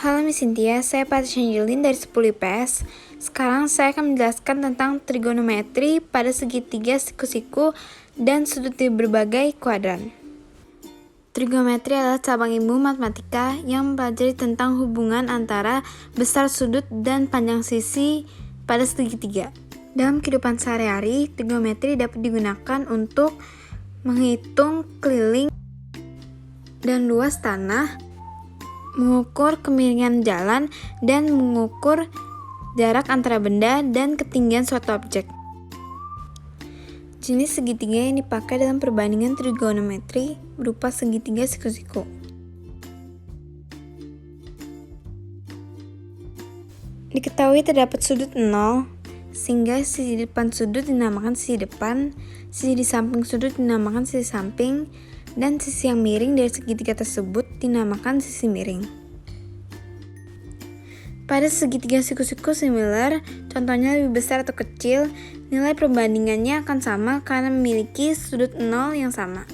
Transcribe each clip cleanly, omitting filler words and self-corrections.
Halo Miss Cynthia, saya Patricia Angelin dari 10 IPS. Sekarang saya akan menjelaskan tentang trigonometri pada segitiga, siku-siku, dan sudut di berbagai kuadran. Trigonometri adalah cabang ilmu matematika yang mempelajari tentang hubungan antara besar sudut dan panjang sisi pada segitiga. Dalam kehidupan sehari-hari, trigonometri dapat digunakan untuk menghitung keliling dan luas tanah, mengukur kemiringan jalan, dan mengukur jarak antara benda dan ketinggian suatu objek. Jenis segitiga yang dipakai dalam perbandingan trigonometri berupa segitiga siku-siku. Diketahui terdapat sudut 0, sehingga sisi depan sudut dinamakan sisi depan, sisi di samping sudut dinamakan sisi samping, dan sisi yang miring dari segitiga tersebut dinamakan sisi miring. Pada segitiga siku-siku similar, contohnya lebih besar atau kecil, nilai perbandingannya akan sama karena memiliki sudut 0 yang sama.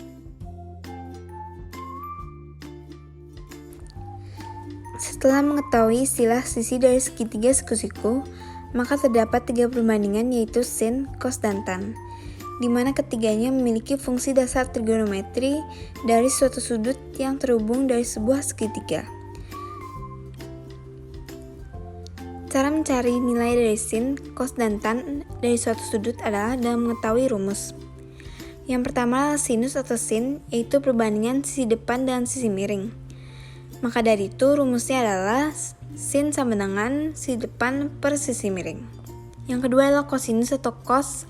Setelah mengetahui istilah sisi dari segitiga siku-siku, maka terdapat 3 perbandingan yaitu sin, cos, dan tan, di mana ketiganya memiliki fungsi dasar trigonometri dari suatu sudut yang terhubung dari sebuah segitiga. Cara mencari nilai dari sin, cos, dan tan dari suatu sudut adalah dengan mengetahui rumus. Yang pertama adalah sinus atau sin, yaitu perbandingan sisi depan dan sisi miring. Maka dari itu rumusnya adalah sin sama dengan sisi depan per sisi miring. Yang kedua adalah kosinus atau cos,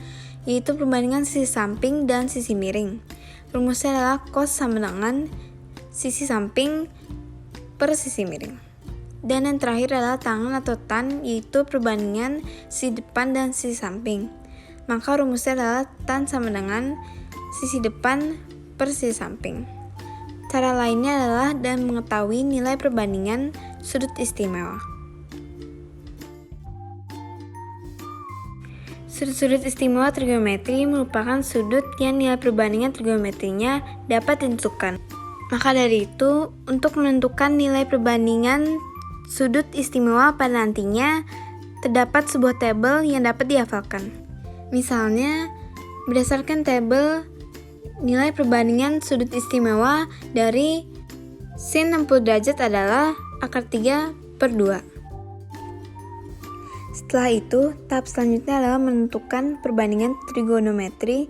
yaitu perbandingan sisi samping dan sisi miring. Rumusnya adalah cos sama dengan sisi samping per sisi miring. Dan yang terakhir adalah tangen atau tan, yaitu perbandingan sisi depan dan sisi samping. Maka rumusnya adalah tan sama dengan sisi depan per sisi samping. Cara lainnya adalah dengan mengetahui nilai perbandingan sudut istimewa. Sudut-sudut istimewa trigonometri merupakan sudut yang nilai perbandingan trigonometrinya dapat ditentukan. Maka dari itu, untuk menentukan nilai perbandingan sudut istimewa pada nantinya, terdapat sebuah tabel yang dapat dihafalkan. Misalnya, berdasarkan tabel nilai perbandingan sudut istimewa dari sin 60 derajat adalah akar 3 per 2. Setelah itu, tahap selanjutnya adalah menentukan perbandingan trigonometri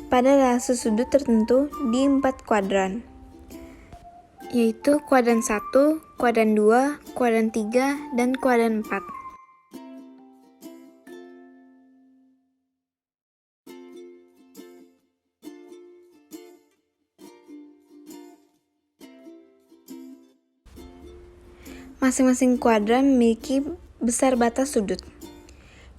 pada relasi sudut tertentu di 4 kuadran, yaitu kuadran 1, kuadran 2, kuadran 3, dan kuadran 4. Masing-masing kuadran memiliki besar batas sudut.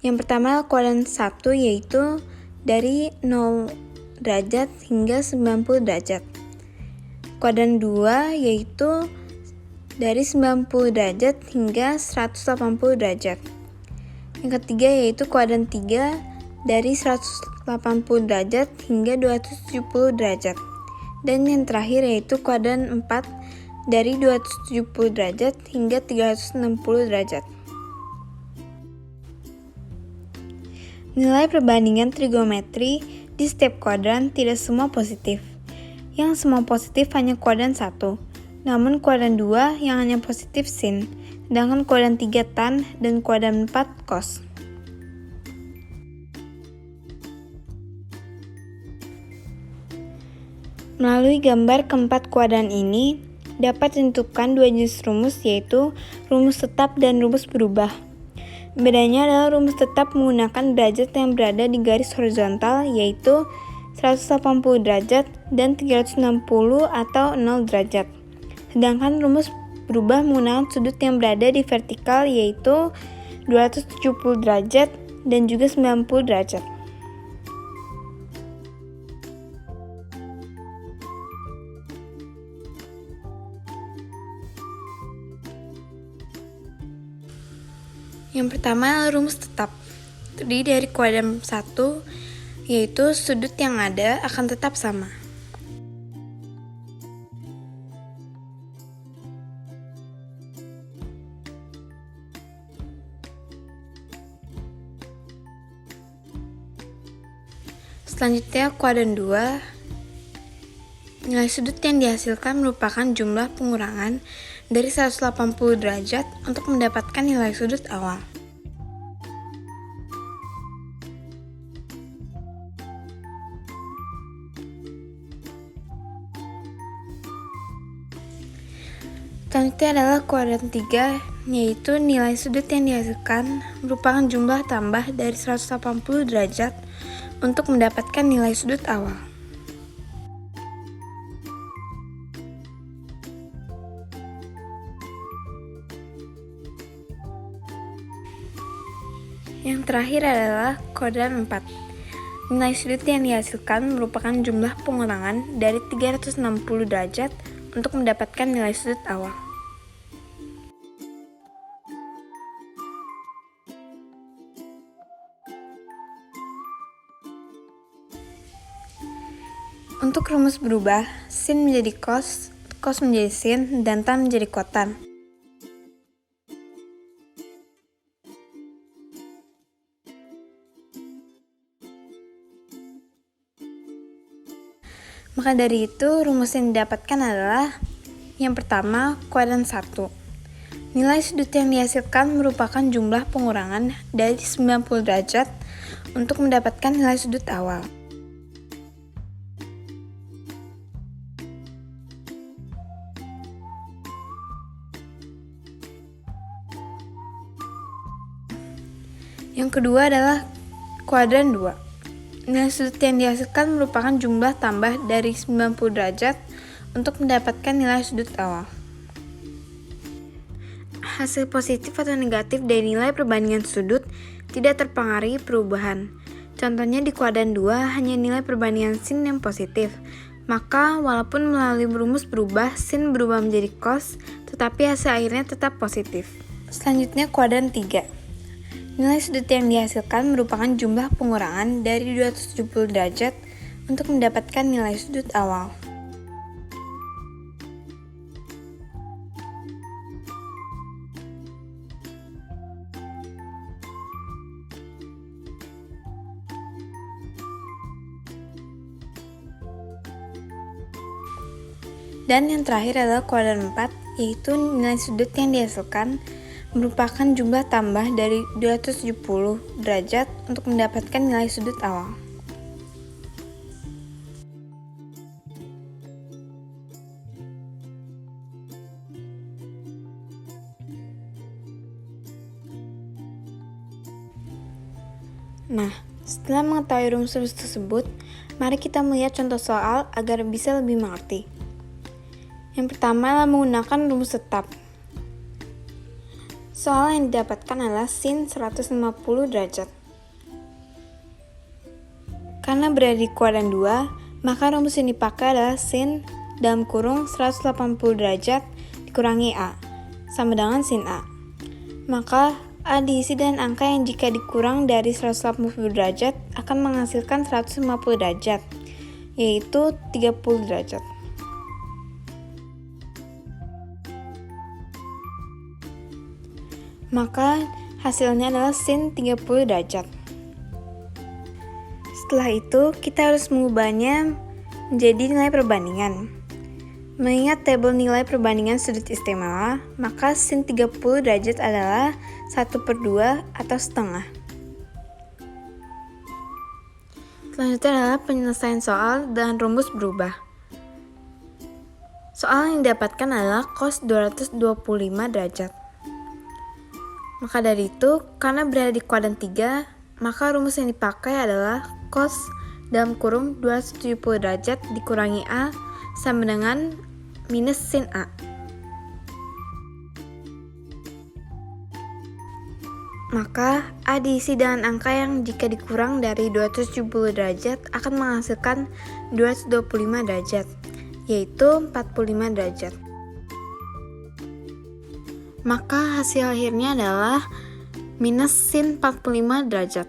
Yang pertama kuadran 1 yaitu dari 0 derajat hingga 90 derajat. Kuadran 2 yaitu dari 90 derajat hingga 180 derajat. Yang ketiga yaitu kuadran 3 dari 180 derajat hingga 270 derajat. Dan yang terakhir yaitu kuadran 4 dari 270 derajat hingga 360 derajat. Nilai perbandingan trigonometri di setiap kuadran tidak semua positif. Yang semua positif hanya kuadran 1, namun kuadran 2 yang hanya positif sin, sedangkan kuadran 3 tan, dan kuadran 4 cos. Melalui gambar keempat kuadran ini, dapat ditentukan 2 jenis rumus yaitu rumus tetap dan rumus berubah. Bedanya adalah rumus tetap menggunakan derajat yang berada di garis horizontal yaitu 180 derajat dan 360 atau 0 derajat. Sedangkan rumus berubah menggunakan sudut yang berada di vertikal yaitu 270 derajat dan juga 90 derajat. Yang pertama rumus tetap, terdiri dari kuadran 1, yaitu sudut yang ada akan tetap sama. Selanjutnya kuadran 2, nilai sudut yang dihasilkan merupakan jumlah pengurangan dari 180 derajat untuk mendapatkan nilai sudut awal. Selanjutnya adalah kuadran 3, yaitu nilai sudut yang dihasilkan merupakan jumlah tambah dari 180 derajat untuk mendapatkan nilai sudut awal. Yang terakhir adalah kuadran 4. Nilai sudut yang dihasilkan merupakan jumlah pengurangan dari 360 derajat untuk mendapatkan nilai sudut awal. Untuk rumus berubah, sin menjadi cos, cos menjadi sin, dan tan menjadi kotan. Maka dari itu, rumus yang didapatkan adalah yang pertama, kuadran 1. Nilai sudut yang dihasilkan merupakan jumlah pengurangan dari 90 derajat untuk mendapatkan nilai sudut awal. Yang kedua adalah kuadran 2. Nilai sudut yang dihasilkan merupakan jumlah tambah dari 90 derajat untuk mendapatkan nilai sudut awal. Hasil positif atau negatif dari nilai perbandingan sudut tidak terpengaruhi perubahan. Contohnya di kuadran 2 hanya nilai perbandingan sin yang positif. Maka walaupun melalui rumus berubah, sin berubah menjadi cos, tetapi hasil akhirnya tetap positif. Selanjutnya kuadran 3. Nilai sudut yang dihasilkan merupakan jumlah pengurangan dari 270 derajat untuk mendapatkan nilai sudut awal. Dan yang terakhir adalah kuadran 4, yaitu nilai sudut yang dihasilkan merupakan jumlah tambah dari 270 derajat untuk mendapatkan nilai sudut awal. Nah, setelah mengetahui rumus-rumus tersebut, mari kita melihat contoh soal agar bisa lebih mengerti. Yang pertama adalah menggunakan rumus tetap. Soal yang didapatkan adalah sin 150 derajat. Karena berada di kuadran 2, maka rumus yang dipakai adalah sin dalam kurung 180 derajat dikurangi A, sama dengan sin A. Maka A diisi dengan angka yang jika dikurang dari 180 derajat akan menghasilkan 150 derajat, yaitu 30 derajat. Maka hasilnya adalah sin 30 derajat. Setelah itu, kita harus mengubahnya menjadi nilai perbandingan. Mengingat tabel nilai perbandingan sudut istimewa, maka sin 30 derajat adalah 1/2 atau setengah. Selanjutnya adalah penyelesaian soal dengan rumus berubah. Soal yang didapatkan adalah cos 225 derajat. Maka dari itu, karena berada di kuadran 3, maka rumus yang dipakai adalah cos dalam kurung 270 derajat dikurangi A sama dengan minus sin A. Maka A diisi dengan angka yang jika dikurang dari 270 derajat akan menghasilkan 225 derajat, yaitu 45 derajat. Maka hasil akhirnya adalah minus sin 45 derajat.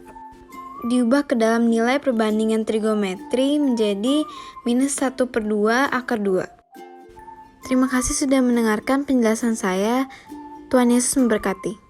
Diubah ke dalam nilai perbandingan trigonometri menjadi minus 1/2 akar 2. Terima kasih sudah mendengarkan penjelasan saya. Tuhan Yesus memberkati.